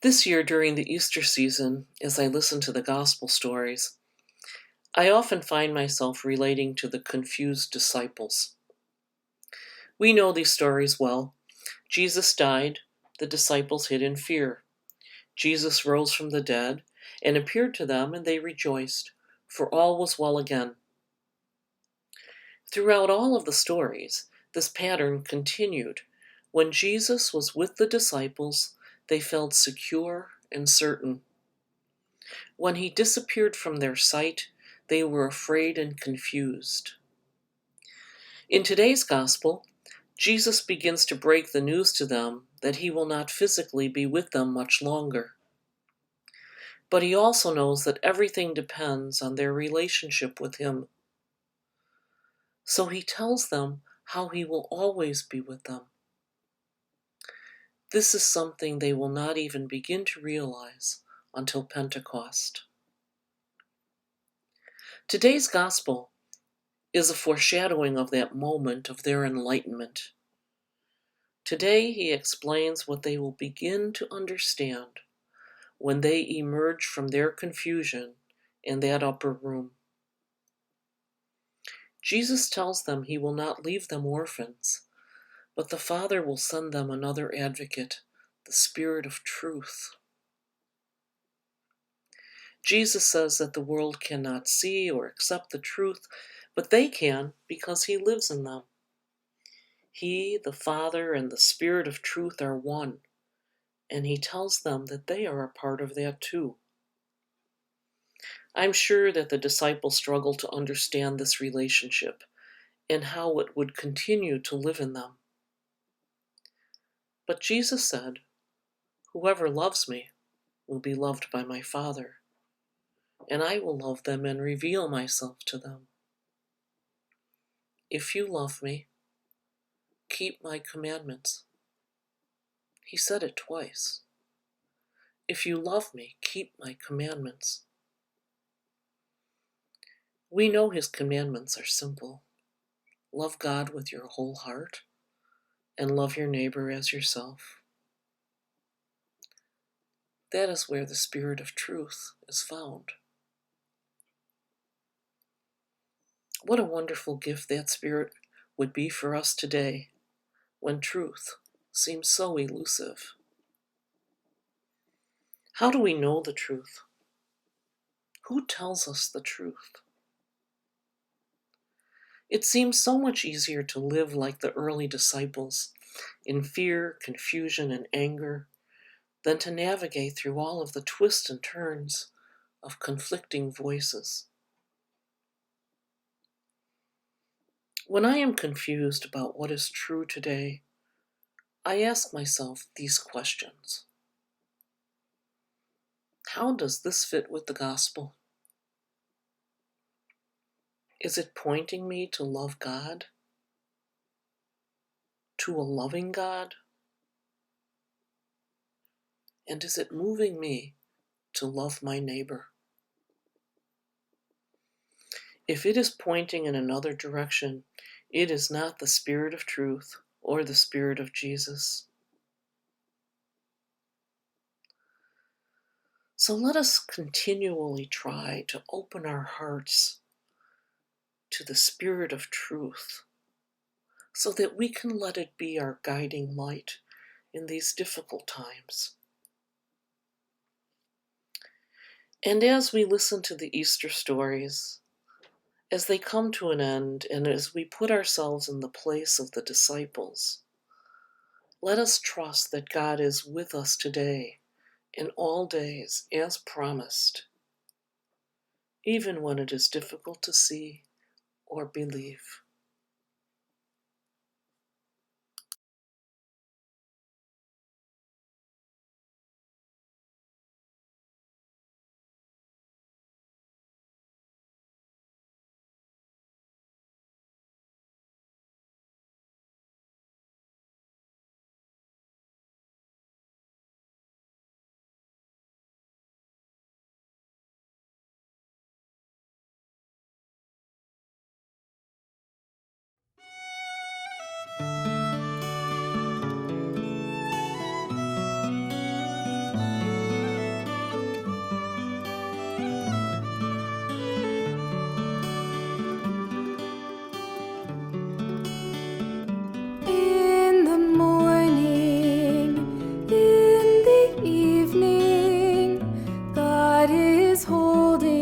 This year during the Easter season, as I listen to the gospel stories, I often find myself relating to the confused disciples. We know these stories well. Jesus died, the disciples hid in fear. Jesus rose from the dead and appeared to them, and they rejoiced, for all was well again. Throughout all of the stories, this pattern continued. When Jesus was with the disciples, they felt secure and certain. When he disappeared from their sight, they were afraid and confused. In today's gospel, Jesus begins to break the news to them that he will not physically be with them much longer. But he also knows that everything depends on their relationship with him. So he tells them how he will always be with them. This is something they will not even begin to realize until Pentecost. Today's gospel is a foreshadowing of that moment of their enlightenment. Today he explains what they will begin to understand when they emerge from their confusion in that upper room. Jesus tells them he will not leave them orphans, but the Father will send them another advocate, the Spirit of truth. Jesus says that the world cannot see or accept the truth, but they can because he lives in them. He, the Father, and the Spirit of truth are one, and he tells them that they are a part of that too. I'm sure that the disciples struggled to understand this relationship and how it would continue to live in them. But Jesus said, "Whoever loves me will be loved by my Father, and I will love them and reveal myself to them. If you love me, keep my commandments." He said it twice. If you love me, keep my commandments. We know his commandments are simple. Love God with your whole heart and love your neighbor as yourself. That is where the Spirit of truth is found. What a wonderful gift that Spirit would be for us today when truth seems so elusive. How do we know the truth? Who tells us the truth? It seems so much easier to live like the early disciples, in fear, confusion, and anger, than to navigate through all of the twists and turns of conflicting voices. When I am confused about what is true today, I ask myself these questions. How does this fit with the gospel? Is it pointing me to love God? To a loving God? And is it moving me to love my neighbor? If it is pointing in another direction, it is not the Spirit of truth or the Spirit of Jesus. So let us continually try to open our hearts to the Spirit of truth so that we can let it be our guiding light in these difficult times. And as we listen to the Easter stories, as they come to an end, and as we put ourselves in the place of the disciples, let us trust that God is with us today in all days as promised, even when it is difficult to see or believe. holding